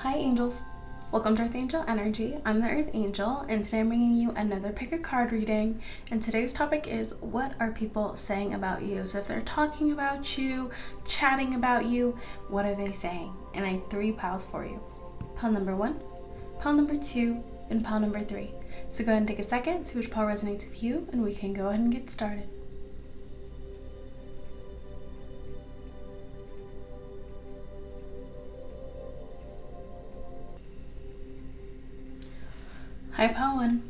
Hi angels, welcome to Earth Angel Energy. I'm the Earth Angel and today I'm bringing you another pick a card reading, and today's topic is what are people saying about you? So if they're talking about you, chatting about you, what are they saying? And I have 3 piles for you. Pile number 1, pile number 2, and pile number 3. So go ahead and take a second, see which pile resonates with you, and we can go ahead and get started. Hi, pile 1.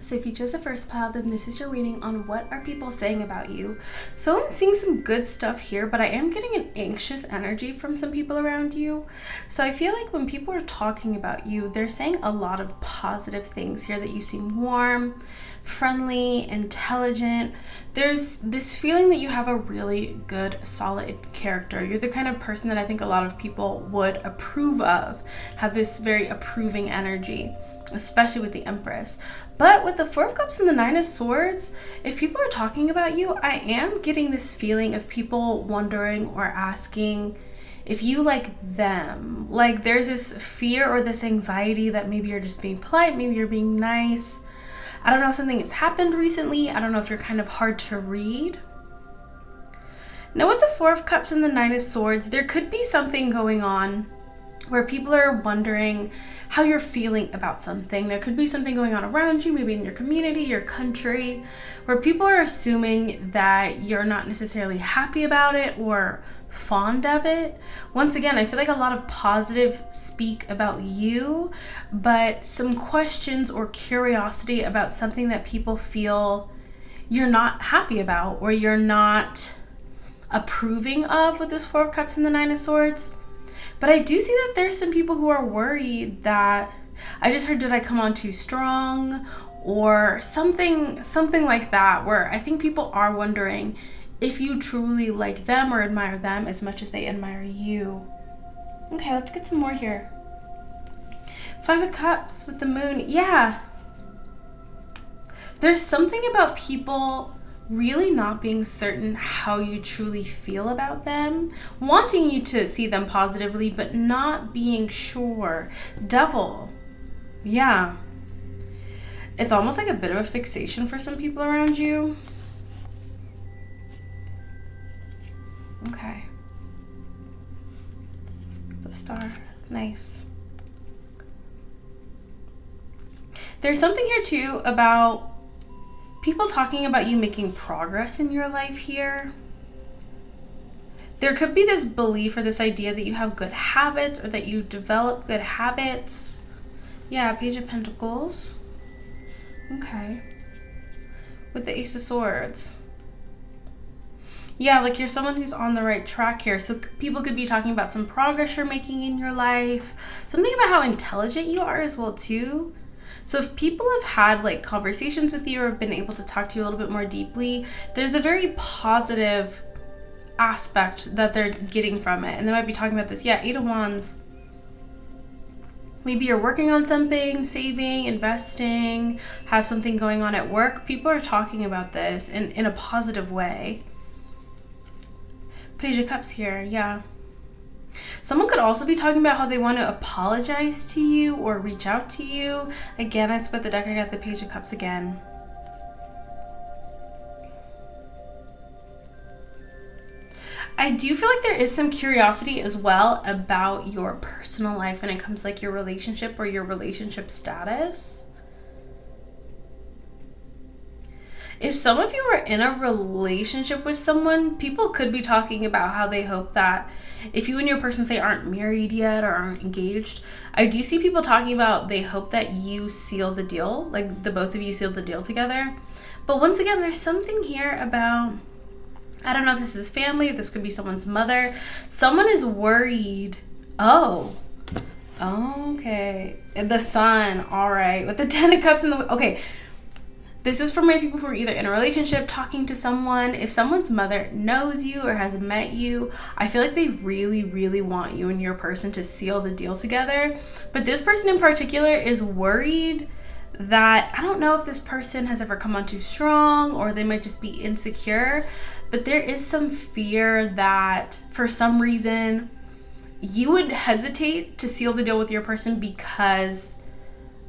So if you chose the first pile, then this is your reading on what are people saying about you. So I'm seeing some good stuff here, but I am getting an anxious energy from some people around you. So I feel like when people are talking about you, they're saying a lot of positive things here, that you seem warm, friendly, intelligent. There's this feeling that you have a really good, solid character. You're the kind of person that I think a lot of people would approve of, have this very approving energy, especially with the Empress. But with the 4 of Cups and the 9 of Swords, if people are talking about you, I am getting this feeling of people wondering or asking if you like them. Like there's this fear or this anxiety that maybe you're just being polite, maybe you're being nice. I don't know if something has happened recently. I don't know if you're kind of hard to read. Now with the 4 of Cups and the 9 of Swords, there could be something going on where people are wondering how you're feeling about something. There could be something going on around you, maybe in your community, your country, where people are assuming that you're not necessarily happy about it or fond of it. Once again, I feel like a lot of positive speak about you, but some questions or curiosity about something that people feel you're not happy about or you're not approving of with this 4 of Cups and the 9 of Swords. But I do see that there's some people who are worried that I just heard, did I come on too strong or something like that, where I think people are wondering if you truly like them or admire them as much as they admire you. Okay, let's get some more here. 5 of Cups with the Moon. Yeah. There's something about people really not being certain how you truly feel about them, wanting you to see them positively, but not being sure. Devil. Yeah. It's almost like a bit of a fixation for some people around you. Okay. The Star. Nice. There's something here too about people talking about you making progress in your life here. There could be this belief or this idea that you have good habits or that you develop good habits. Yeah, Page of Pentacles. Okay. With the Ace of Swords. Yeah, like you're someone who's on the right track here. So people could be talking about some progress you're making in your life. Something about how intelligent you are as well too. So if people have had like conversations with you or have been able to talk to you a little bit more deeply, there's a very positive aspect that they're getting from it. And they might be talking about this. Yeah, 8 of Wands. Maybe you're working on something, saving, investing, have something going on at work. People are talking about this in a positive way. Page of Cups here, yeah. Someone could also be talking about how they want to apologize to you or reach out to you. Again, I split the deck, I got the Page of Cups again. I do feel like there is some curiosity as well about your personal life when it comes to like your relationship or your relationship status. If some of you are in a relationship with someone, people could be talking about how they hope that if you and your person say aren't married yet or aren't engaged, I do see people talking about they hope that you seal the deal, like the both of you seal the deal together. But once again, there's something here about, I don't know if this is family, if this could be someone's mother. Someone is worried. Oh, okay. The Sun, all right. With the 10 of Cups and the, okay. This is for my people who are either in a relationship, talking to someone. If someone's mother knows you or has met you, I feel like they really, really want you and your person to seal the deal together. But this person in particular is worried that, I don't know if this person has ever come on too strong or they might just be insecure, but there is some fear that for some reason you would hesitate to seal the deal with your person because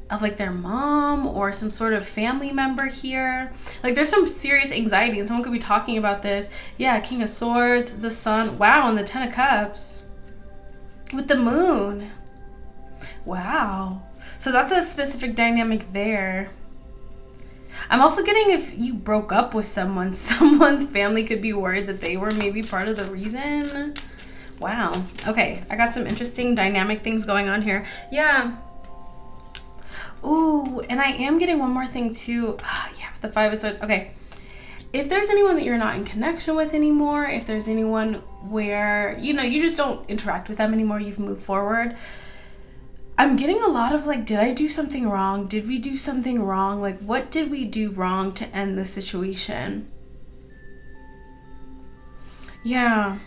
of like their mom or some sort of family member here. Like there's some serious anxiety, and someone could be talking about this. Yeah, King of Swords, the Sun, wow, and the Ten of Cups with the Moon. Wow. So that's a specific dynamic there. I'm also getting, if you broke up with someone's family could be worried that they were maybe part of the reason. Wow. Okay, I got some interesting dynamic things going on here. Yeah. Ooh, and I am getting one more thing too. Yeah, with the Five of Swords. Okay. If there's anyone that you're not in connection with anymore, if there's anyone where, you just don't interact with them anymore, you've moved forward, I'm getting a lot of like, did I do something wrong? Did we do something wrong? Like, what did we do wrong to end the situation? Yeah.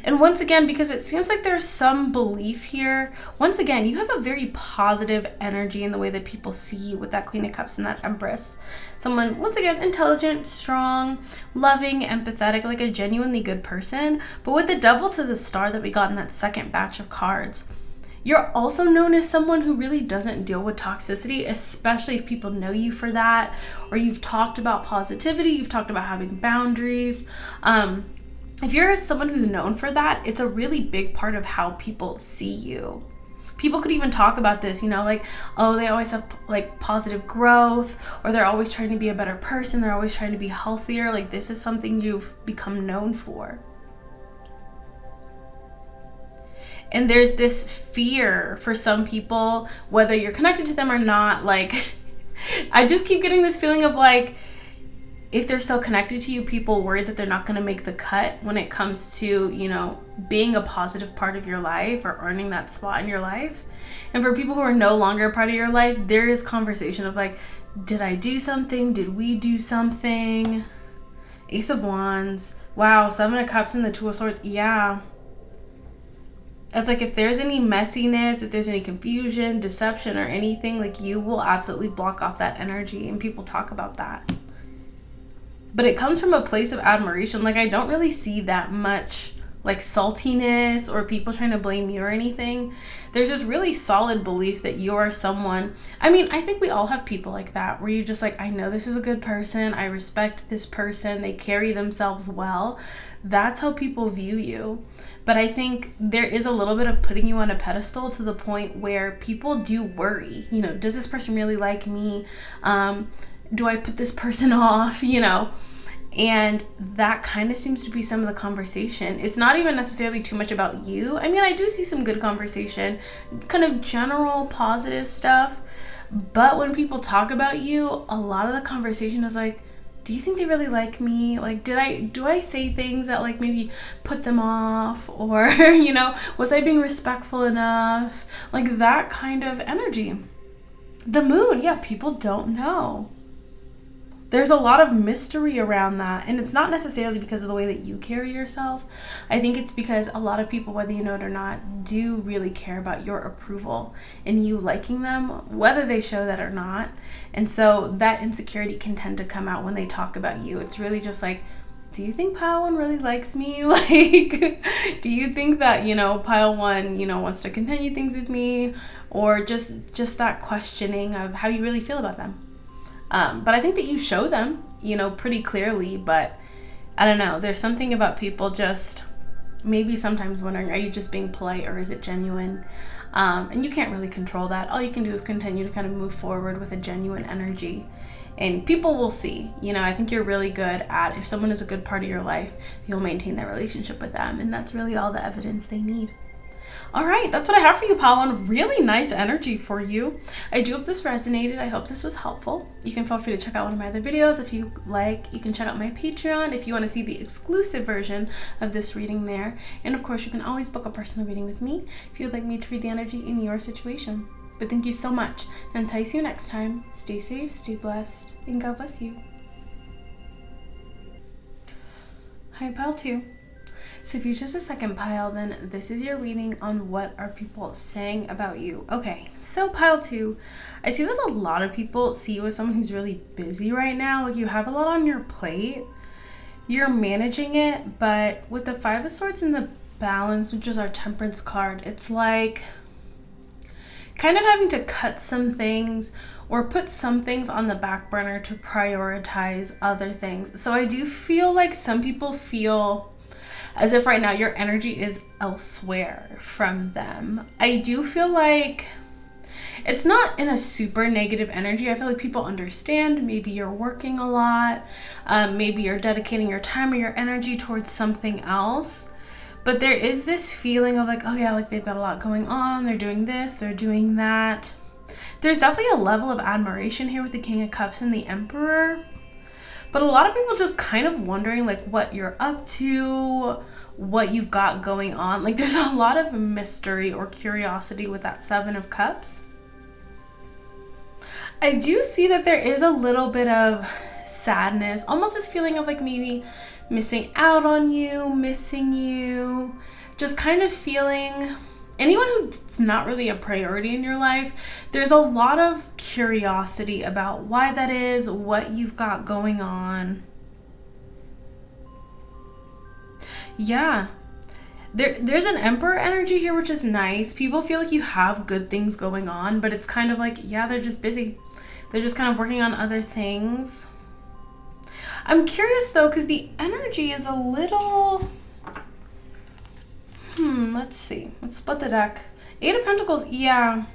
And once again, because it seems like there's some belief here, once again, you have a very positive energy in the way that people see you with that Queen of Cups and that Empress. Someone, once again, intelligent, strong, loving, empathetic, like a genuinely good person. But with the Devil to the Star that we got in that second batch of cards, you're also known as someone who really doesn't deal with toxicity, especially if people know you for that, or you've talked about positivity, you've talked about having boundaries. If you're someone who's known for that, it's a really big part of how people see you. People could even talk about this, like, oh, they always have like positive growth, or they're always trying to be a better person, they're always trying to be healthier. Like, this is something you've become known for. And there's this fear for some people, whether you're connected to them or not. Like, I just keep getting this feeling of like, if they're so connected to you, people worry that they're not going to make the cut when it comes to, being a positive part of your life or earning that spot in your life. And for people who are no longer a part of your life, there is conversation of like, did I do something? Did we do something? Ace of Wands. Wow, Seven of Cups and the Two of Swords. Yeah. It's like, if there's any messiness, if there's any confusion, deception, or anything, like, you will absolutely block off that energy, and people talk about that. But it comes from a place of admiration. Like, I don't really see that much like saltiness or people trying to blame you or anything. There's this really solid belief that you are someone. I mean, I think we all have people like that, where you're just like, I know this is a good person, I respect this person, they carry themselves well. That's how people view you. But I think there is a little bit of putting you on a pedestal to the point where people do worry, does this person really like me? Do I put this person off? And that kind of seems to be some of the conversation. It's not even necessarily too much about you. I mean, I do see some good conversation, kind of general positive stuff. But when people talk about you, a lot of the conversation is like, do you think they really like me? Like, do I say things that like maybe put them off? Or, was I being respectful enough? Like, that kind of energy. The Moon, yeah, people don't know. There's a lot of mystery around that, and it's not necessarily because of the way that you carry yourself. I think it's because a lot of people, whether you know it or not, do really care about your approval and you liking them, whether they show that or not. And so that insecurity can tend to come out when they talk about you. It's really just like, do you think pile one really likes me? Like, do you think that, pile one, wants to continue things with me? Or just that questioning of how you really feel about them. But I think that you show them, pretty clearly, but I don't know. There's something about people just maybe sometimes wondering, are you just being polite or is it genuine? And you can't really control that. All you can do is continue to kind of move forward with a genuine energy, and people will see. I think you're really good at, if someone is a good part of your life, you'll maintain that relationship with them. And that's really all the evidence they need. All right, that's what I have for you, pal. One really nice energy for you. I do hope this resonated. I hope this was helpful. You can feel free to check out one of my other videos if you like. You can check out my Patreon if you want to see the exclusive version of this reading there. And of course, you can always book a personal reading with me if you would like me to read the energy in your situation. But thank you so much. And until I see you next time, stay safe, stay blessed, and God bless you. Hi, pal 2. So if you chose a second pile, then this is your reading on what are people saying about you. Okay, so pile 2, I see that a lot of people see you as someone who's really busy right now. Like, you have a lot on your plate. You're managing it, but with the Five of Swords in the balance, which is our Temperance card. It's like kind of having to cut some things or put some things on the back burner to prioritize other things. So I do feel like some people feel as if right now your energy is elsewhere from them. I do feel like it's not in a super negative energy. I feel like people understand. Maybe you're working a lot. Maybe you're dedicating your time or your energy towards something else. But there is this feeling of like, oh yeah, like they've got a lot going on. They're doing this, they're doing that. There's definitely a level of admiration here with the King of Cups and the Emperor. But a lot of people just kind of wondering like what you're up to, what you've got going on. Like there's a lot of mystery or curiosity with that Seven of Cups. I do see that there is a little bit of sadness, almost this feeling of like maybe missing out on you, missing you, just kind of feeling anyone who's not really a priority in your life. There's a lot of curiosity about why that is, what you've got going on. Yeah. There's an Emperor energy here, which is nice. People feel like you have good things going on, but it's kind of like, yeah, they're just busy. They're just kind of working on other things. I'm curious though, because the energy is a little... let's see. Let's split the deck. Eight of Pentacles, yeah.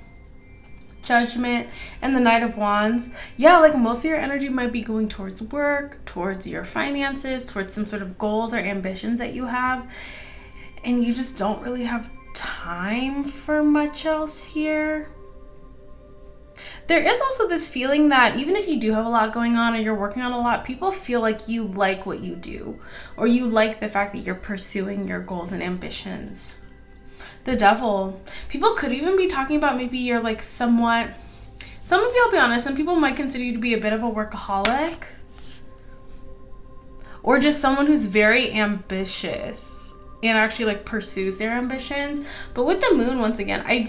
Judgment and the Knight of Wands. Yeah, like most of your energy might be going towards work, towards your finances, towards some sort of goals or ambitions that you have. And you just don't really have time for much else here. There is also this feeling that even if you do have a lot going on or you're working on a lot, people feel like you like what you do, or you like the fact that you're pursuing your goals and ambitions. The Devil. People could even be talking about maybe you're like somewhat, some of you, I'll be honest, some people might consider you to be a bit of a workaholic, or just someone who's very ambitious and actually like pursues their ambitions. But with the Moon, once again, I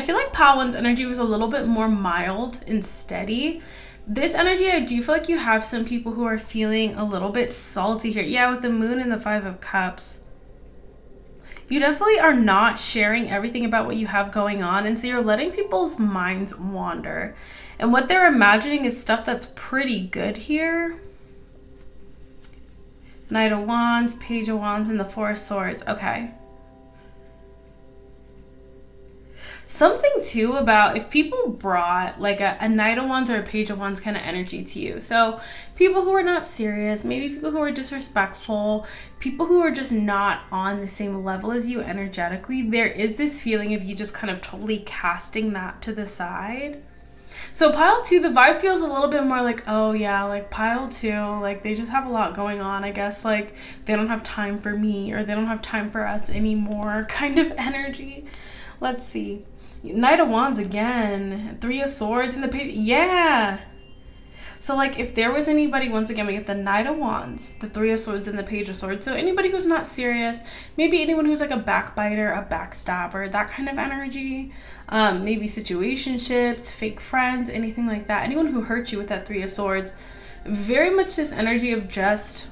feel like Pile One's energy was a little bit more mild and steady. This energy, I do feel like you have some people who are feeling a little bit salty here. Yeah, with the Moon and the Five of Cups. You definitely are not sharing everything about what you have going on, and so you're letting people's minds wander. And what they're imagining is stuff that's pretty good here. Knight of Wands, Page of Wands, and the Four of Swords. Okay. Something too about if people brought like a Knight of Wands or a Page of Wands kind of energy to you. So people who are not serious, maybe people who are disrespectful, people who are just not on the same level as you energetically, there is this feeling of you just kind of totally casting that to the side. So Pile 2, the vibe feels a little bit more like, oh yeah, like Pile 2, like they just have a lot going on. I guess like they don't have time for me, or they don't have time for us anymore kind of energy. Let's see. Knight of Wands again, Three of Swords, and the Page. Yeah. So like if there was anybody, once again, we get the Knight of Wands, the Three of Swords, and the Page of Swords. So anybody who's not serious, maybe anyone who's like a backbiter, a backstabber, that kind of energy. Maybe situationships, fake friends, anything like that. Anyone who hurt you with that Three of Swords. Very much this energy of just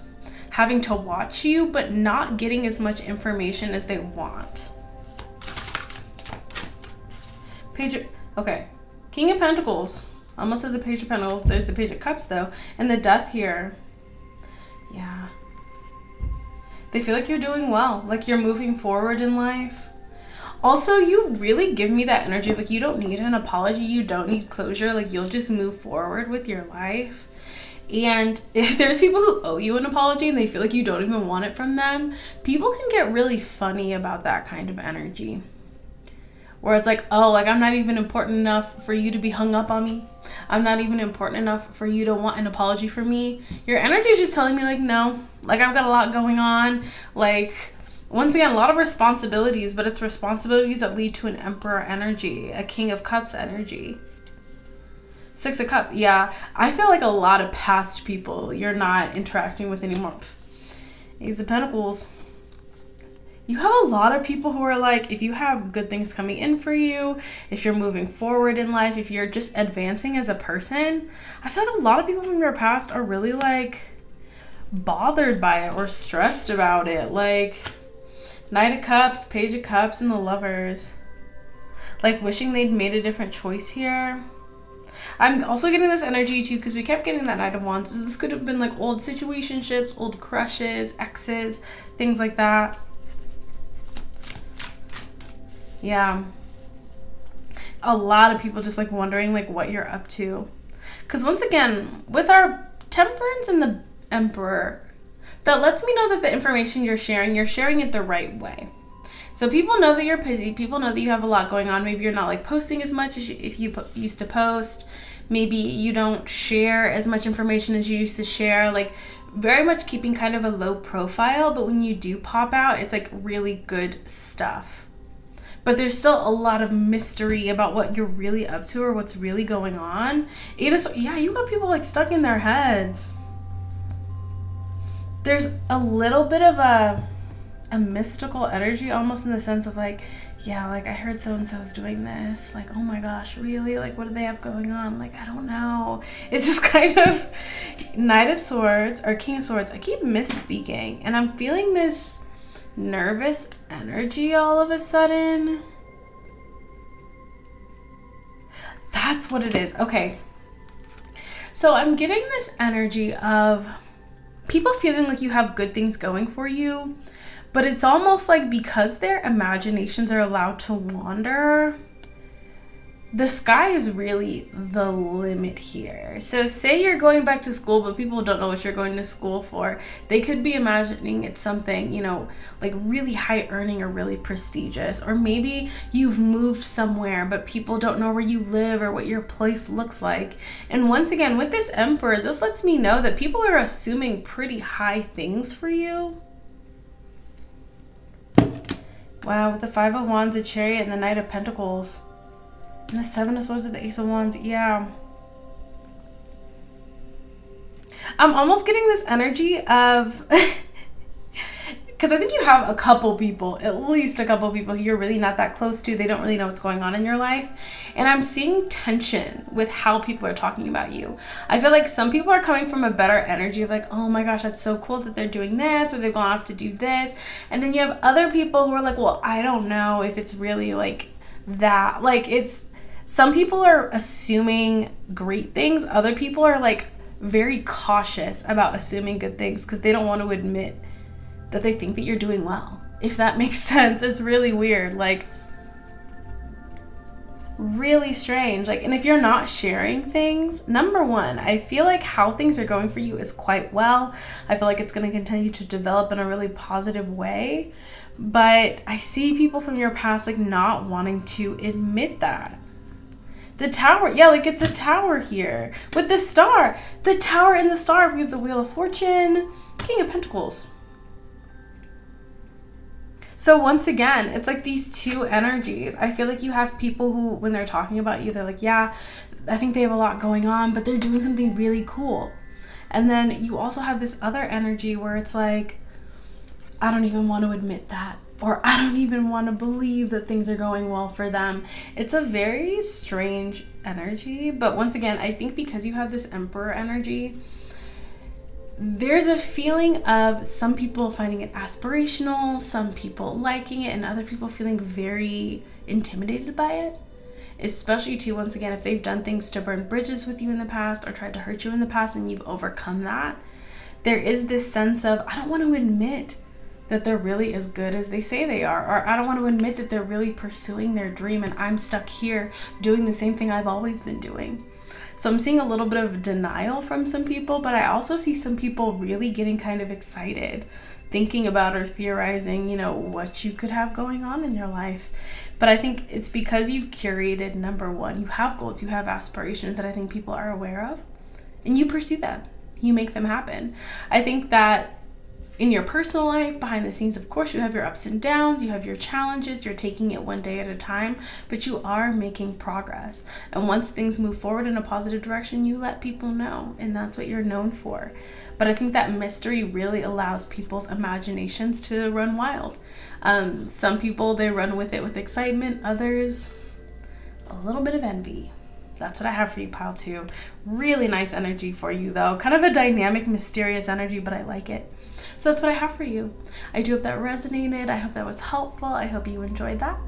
having to watch you, but not getting as much information as they want. Okay, King of Pentacles. Almost said the Page of Pentacles. There's the Page of Cups though, and the Death here. Yeah. They feel like you're doing well, like you're moving forward in life. Also, you really give me that energy of like you don't need an apology, you don't need closure, like you'll just move forward with your life. And if there's people who owe you an apology and they feel like you don't even want it from them, people can get really funny about that kind of energy. Where it's like, oh, like I'm not even important enough for you to be hung up on me. I'm not even important enough for you to want an apology from me. Your energy is just telling me like, no, like I've got a lot going on. Like, once again, a lot of responsibilities, but it's responsibilities that lead to an Emperor energy, a King of Cups energy. Six of Cups, yeah. I feel like a lot of past people you're not interacting with anymore. Ace of Pentacles. You have a lot of people who are like, if you have good things coming in for you, if you're moving forward in life, if you're just advancing as a person, I feel like a lot of people from your past are really like bothered by it or stressed about it. Like, Knight of Cups, Page of Cups, and the Lovers. Like, wishing they'd made a different choice here. I'm also getting this energy too because we kept getting that Knight of Wands. So this could have been like old situationships, old crushes, exes, things like that. Yeah. A lot of people just like wondering like what you're up to. Because once again, with our Temperance and the Emperor, that lets me know that the information you're sharing it the right way. So people know that you're busy. People know that you have a lot going on. Maybe you're not like posting as much as if you used to post. Maybe you don't share as much information as you used to share. Like, very much keeping kind of a low profile. But when you do pop out, it's like really good stuff. But there's still a lot of mystery about what you're really up to or what's really going on. You got people like stuck in their heads. There's a little bit of a mystical energy, almost in the sense of like, yeah, like I heard so-and-so is doing this. Like, oh my gosh, really? Like, what do they have going on? Like, I don't know. It's just kind of Knight of Swords or King of Swords. I keep misspeaking and I'm feeling this nervous energy all of a sudden. That's what it is. Okay. So I'm getting this energy of people feeling like you have good things going for you. But it's almost like because their imaginations are allowed to wander, the sky is really the limit here. So say you're going back to school, but people don't know what you're going to school for. They could be imagining it's something, you know, like really high earning or really prestigious. Or maybe you've moved somewhere, but people don't know where you live or what your place looks like. And once again, with this Emperor, this lets me know that people are assuming pretty high things for you. Wow, with the Five of Wands, the Chariot, and the Knight of Pentacles. And the Seven of Swords with the Ace of Wands. Yeah. I'm almost getting this energy of... Because I think you have a couple people, at least a couple people who you're really not that close to. They don't really know what's going on in your life. And I'm seeing tension with how people are talking about you. I feel like some people are coming from a better energy of like, oh my gosh, that's so cool that they're doing this, or they've gone off to do this. And then you have other people who are like, well, I don't know if it's really like that. Like, it's, some people are assuming great things. Other people are like very cautious about assuming good things because they don't want to admit that they think that you're doing well. If that makes sense. It's really weird. Like, really strange. Like, and if you're not sharing things, number one, I feel like how things are going for you is quite well. I feel like it's going to continue to develop in a really positive way. But I see people from your past like not wanting to admit that. The Tower, yeah, like it's a tower here. With the Star, the Tower and the Star, we have the Wheel of Fortune, King of Pentacles. So once again, it's like these two energies. I feel like you have people who, when they're talking about you, they're like, yeah, I think they have a lot going on, but they're doing something really cool. And then you also have this other energy where it's like, I don't even want to admit that. Or I don't even want to believe that things are going well for them. It's a very strange energy. But once again, I think because you have this Emperor energy, there's a feeling of some people finding it aspirational, some people liking it, and other people feeling very intimidated by it. Especially too, once again, if they've done things to burn bridges with you in the past or tried to hurt you in the past and you've overcome that. There is this sense of, I don't want to admit that they're really as good as they say they are, or I don't want to admit that they're really pursuing their dream and I'm stuck here doing the same thing I've always been doing. So I'm seeing a little bit of denial from some people, but I also see some people really getting kind of excited, thinking about or theorizing, you know, what you could have going on in your life. But I think it's because you've curated, number one, you have goals, you have aspirations that I think people are aware of, and you pursue them. You make them happen. I think that in your personal life, behind the scenes, of course, you have your ups and downs, you have your challenges, you're taking it one day at a time, but you are making progress. And once things move forward in a positive direction, you let people know, and that's what you're known for. But I think that mystery really allows people's imaginations to run wild. Some people, they run with it with excitement, others, a little bit of envy. That's what I have for you, pile 2. Really nice energy for you, though. Kind of a dynamic, mysterious energy, but I like it. So that's what I have for you. I do hope that resonated. I hope that was helpful. I hope you enjoyed that.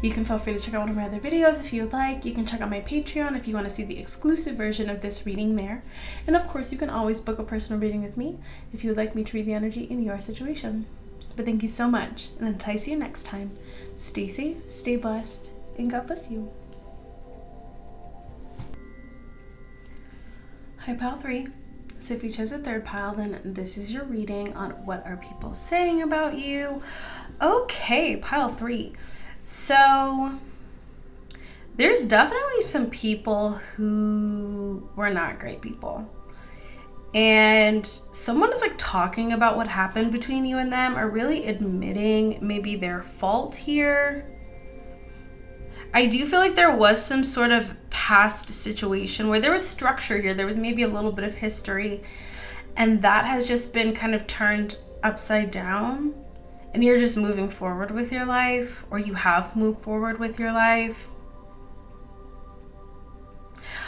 You can feel free to check out one of my other videos if you would like. You can check out my Patreon if you want to see the exclusive version of this reading there. And of course, you can always book a personal reading with me if you would like me to read the energy in your situation. But thank you so much, and until I see you next time, stay safe, stay blessed, and God bless you. Hi, pile 3. So if you chose a third pile, then this is your reading on what are people saying about you. Okay, pile 3. So there's definitely some people who were not great people. And someone is like talking about what happened between you and them, or really admitting maybe their fault here. I do feel like there was some sort of past situation where there was structure here. There was maybe a little bit of history, and that has just been kind of turned upside down, and you're just moving forward with your life, or you have moved forward with your life.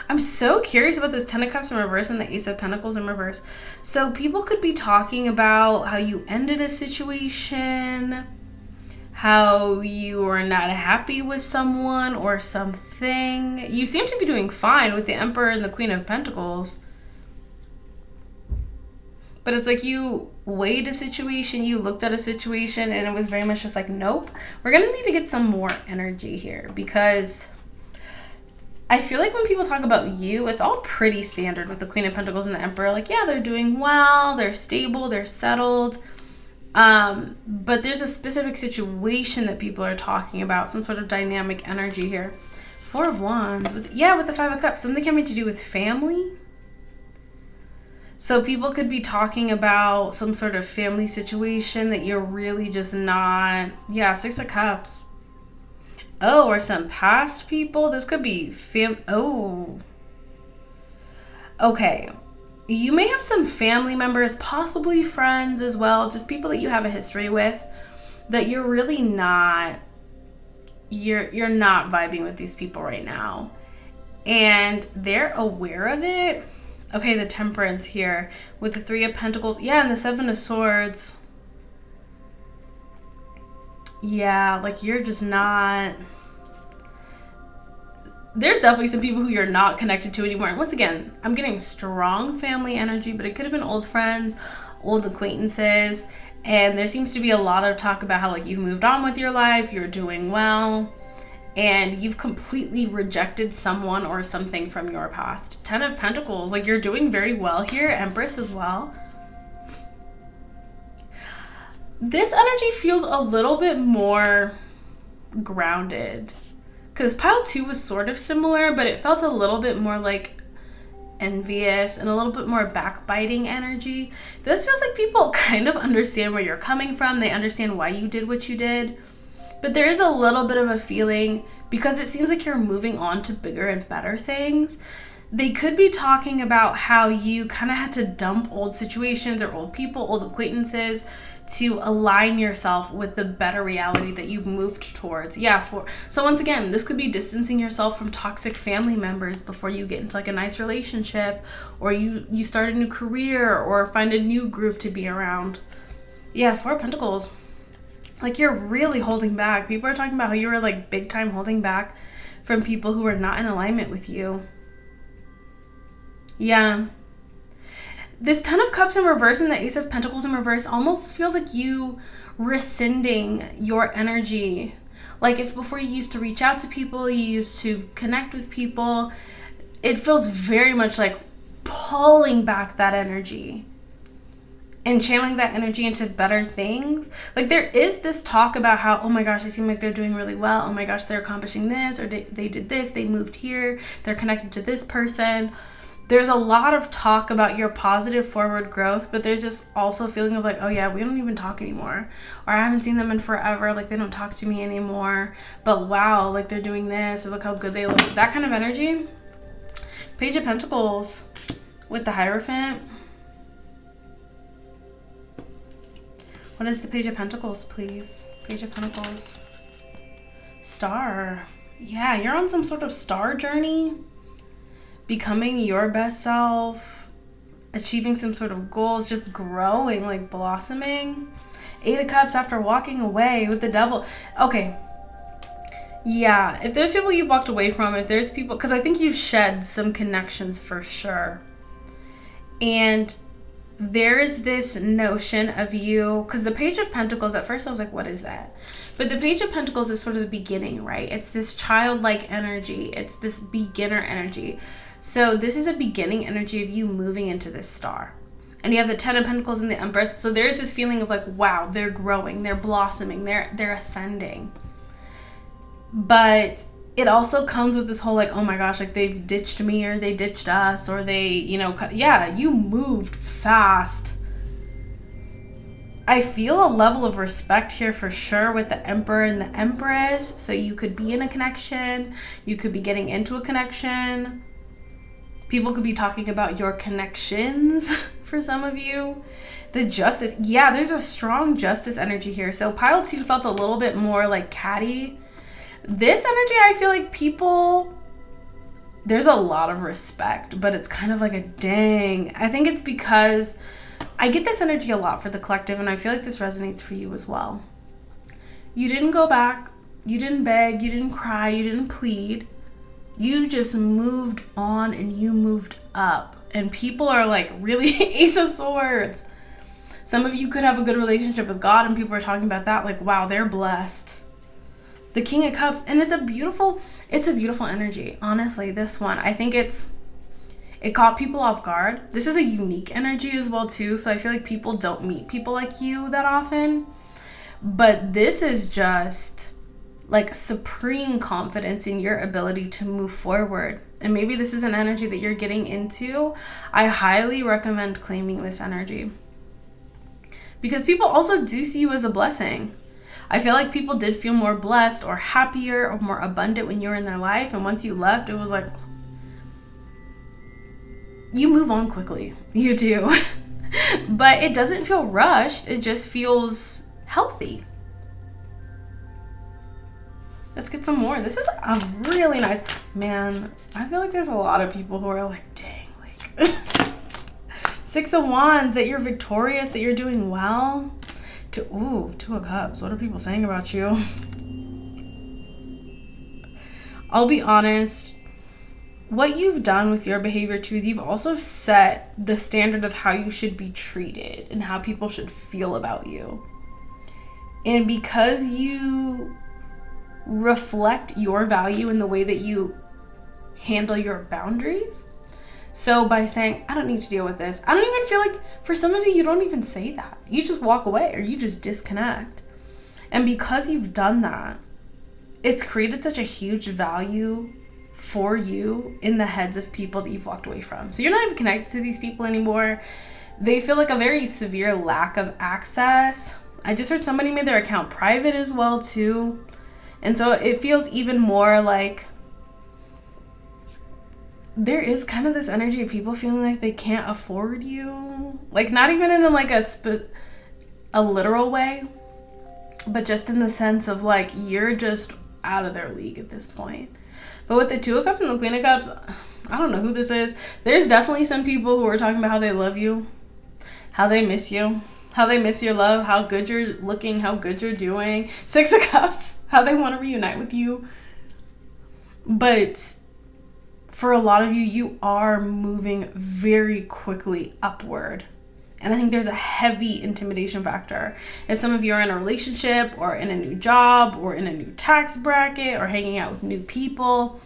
I'm so curious about this 10 of Cups in reverse and the Ace of Pentacles in reverse. So people could be talking about how you ended a situation, how you were not happy with someone or something. You seem to be doing fine with the Emperor and the Queen of Pentacles. But it's like you weighed a situation, you looked at a situation, and it was very much just like, nope. We're going to need to get some more energy here, because I feel like when people talk about you, it's all pretty standard with the Queen of Pentacles and the Emperor. Like, yeah, they're doing well, they're stable, they're settled. But there's a specific situation that people are talking about, some sort of dynamic energy here. 4 of Wands, with the 5 of Cups, something having to do with family. So people could be talking about some sort of family situation that you're really just not. Yeah, 6 of Cups. Oh, or some past people. This could be okay. You may have some family members, possibly friends as well, just people that you have a history with, that you're really not, you're not vibing with these people right now. And they're aware of it. Okay, the Temperance here with the 3 of Pentacles. Yeah, and the 7 of Swords. Yeah, like you're just not. There's definitely some people who you're not connected to anymore. And once again, I'm getting strong family energy, but it could have been old friends, old acquaintances. And there seems to be a lot of talk about how like you've moved on with your life, you're doing well, and you've completely rejected someone or something from your past. 10 of Pentacles, like you're doing very well here. Empress as well. This energy feels a little bit more grounded, because pile 2 was sort of similar, but it felt a little bit more like envious and a little bit more backbiting energy. This feels like people kind of understand where you're coming from. They understand why you did what you did. But there is a little bit of a feeling, because it seems like you're moving on to bigger and better things. They could be talking about how you kind of had to dump old situations or old people, old acquaintances, to align yourself with the better reality that you've moved towards. So once again, this could be distancing yourself from toxic family members before you get into like a nice relationship, or you start a new career, or find a new group to be around. 4 of Pentacles. Like you're really holding back. People are talking about how you were like big time holding back from people who are not in alignment with you. Yeah. This 10 of Cups in reverse and the Ace of Pentacles in reverse almost feels like you rescinding your energy. Like if before you used to reach out to people, you used to connect with people, it feels very much like pulling back that energy and channeling that energy into better things. Like there is this talk about how, oh my gosh, they seem like they're doing really well. Oh my gosh, they're accomplishing this, or they did this, they moved here, they're connected to this person. There's a lot of talk about your positive forward growth, but there's this also feeling of like, oh yeah, we don't even talk anymore. Or I haven't seen them in forever, like they don't talk to me anymore. But wow, like they're doing this, or look how good they look. That kind of energy. Page of Pentacles with the Hierophant. What is the Page of Pentacles, please? Page of Pentacles. Star. Yeah, you're on some sort of star journey. becoming your best self, achieving some sort of goals, just growing, like blossoming. 8 of Cups after walking away with the Devil. Okay. Yeah, if there's people you've walked away from, if there's people, because I think you've shed some connections for sure. And there is this notion of you, because the Page of Pentacles, at first I was like, what is that? But the Page of Pentacles is sort of the beginning, right? It's this childlike energy. It's this beginner energy. So this is a beginning energy of you moving into this star. And you have the 10 of Pentacles and the Empress. So there's this feeling of like, wow, they're growing, they're blossoming, they're ascending. But it also comes with this whole like, oh my gosh, like they've ditched me or they ditched us or they, yeah, you moved fast. I feel a level of respect here for sure with the Emperor and the Empress. So you could be in a connection. You could be getting into a connection. People could be talking about your connections for some of you. The Justice. Yeah, there's a strong Justice energy here. So pile 2 felt a little bit more like catty. This energy, I feel like people, there's a lot of respect, but it's kind of like a dang. I think it's because I get this energy a lot for the collective, and I feel like this resonates for you as well. You didn't go back. You didn't beg. You didn't cry. You didn't plead. You just moved on and you moved up. And people are like really Ace of Swords. Some of you could have a good relationship with God, and people are talking about that like, wow, they're blessed. The King of Cups, and it's a beautiful energy. Honestly, this one, I think it caught people off guard. This is a unique energy as well too, so I feel like people don't meet people like you that often. But this is just like supreme confidence in your ability to move forward. And maybe this is an energy that you're getting into. I highly recommend claiming this energy, because people also do see you as a blessing. I feel like people did feel more blessed or happier or more abundant when you were in their life. And once you left, it was like, you move on quickly. You do. But it doesn't feel rushed. It just feels healthy. Let's get some more. This is a really nice, man, I feel like there's a lot of people who are like, dang, like 6 of Wands, that you're victorious, that you're doing well. 2 of Cups. What are people saying about you? I'll be honest. What you've done with your behavior too is you've also set the standard of how you should be treated and how people should feel about you. And because you reflect your value in the way that you handle your boundaries. So by saying, I don't need to deal with this, I don't even feel like, for some of you don't even say that. You just walk away or you just disconnect. And because you've done that, it's created such a huge value for you in the heads of people that you've walked away from. So you're not even connected to these people anymore. They feel like a very severe lack of access. I just heard somebody made their account private as well too. And so it feels even more like there is kind of this energy of people feeling like they can't afford you. Like not even in like a literal way, but just in the sense of like you're just out of their league at this point. But with the 2 of Cups and the Queen of Cups, I don't know who this is. There's definitely some people who are talking about how they love you, how they miss you, how they miss your love, how good you're looking, how good you're doing. 6 of Cups, how they want to reunite with you. But for a lot of you, you are moving very quickly upward. And I think there's a heavy intimidation factor. If some of you are in a relationship or in a new job or in a new tax bracket or hanging out with new people,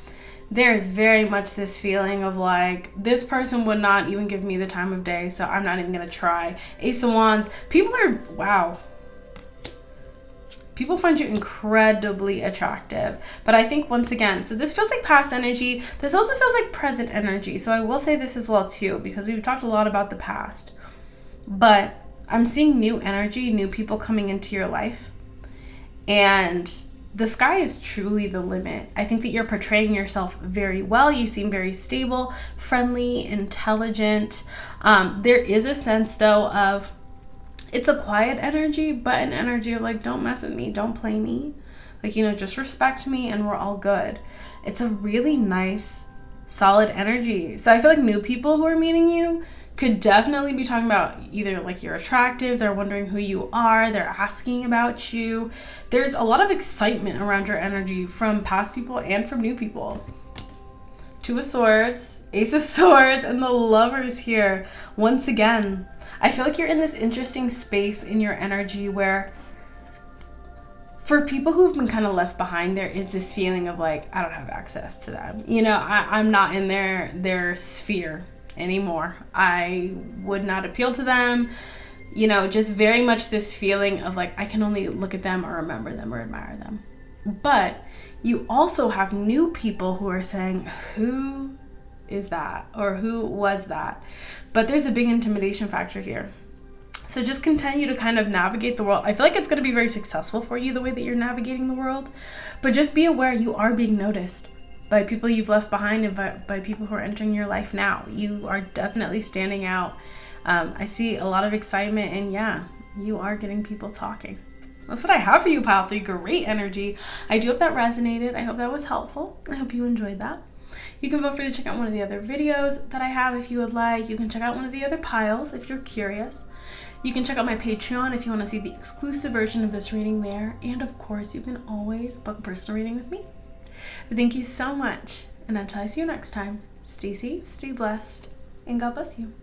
there's very much this feeling of like, this person would not even give me the time of day, so I'm not even going to try. Ace of Wands. People are, wow. People find you incredibly attractive. But I think once again, so this feels like past energy. This also feels like present energy. So I will say this as well too, because we've talked a lot about the past. But I'm seeing new energy, new people coming into your life. And the sky is truly the limit. I think that you're portraying yourself very well. You seem very stable, friendly, intelligent. There is a sense though of, it's a quiet energy, but an energy of like, don't mess with me, don't play me. Like, just respect me and we're all good. It's a really nice solid energy. So I feel like new people who are meeting you could definitely be talking about either like you're attractive, they're wondering who you are, they're asking about you. There's a lot of excitement around your energy from past people and from new people. Two of Swords, Ace of Swords, and the Lovers here. Once again, I feel like you're in this interesting space in your energy where for people who've been kind of left behind, there is this feeling of like, I don't have access to them. You know, I'm not in their sphere anymore. I would not appeal to them. You know, just very much this feeling of like, I can only look at them or remember them or admire them. But you also have new people who are saying, who is that? Or who was that? But there's a big intimidation factor here. So just continue to kind of navigate the world. I feel like it's going to be very successful for you the way that you're navigating the world. But just be aware you are being noticed by people you've left behind and by people who are entering your life now. You are definitely standing out. I see a lot of excitement, and yeah, you are getting people talking. That's what I have for you, pile 3. Great energy. I do hope that resonated. I hope that was helpful. I hope you enjoyed that. You can feel free to check out one of the other videos that I have if you would like. You can check out one of the other piles if you're curious. You can check out my Patreon if you want to see the exclusive version of this reading there. And of course, you can always book a personal reading with me. But thank you so much. And until I see you next time, stay safe, stay blessed, and God bless you.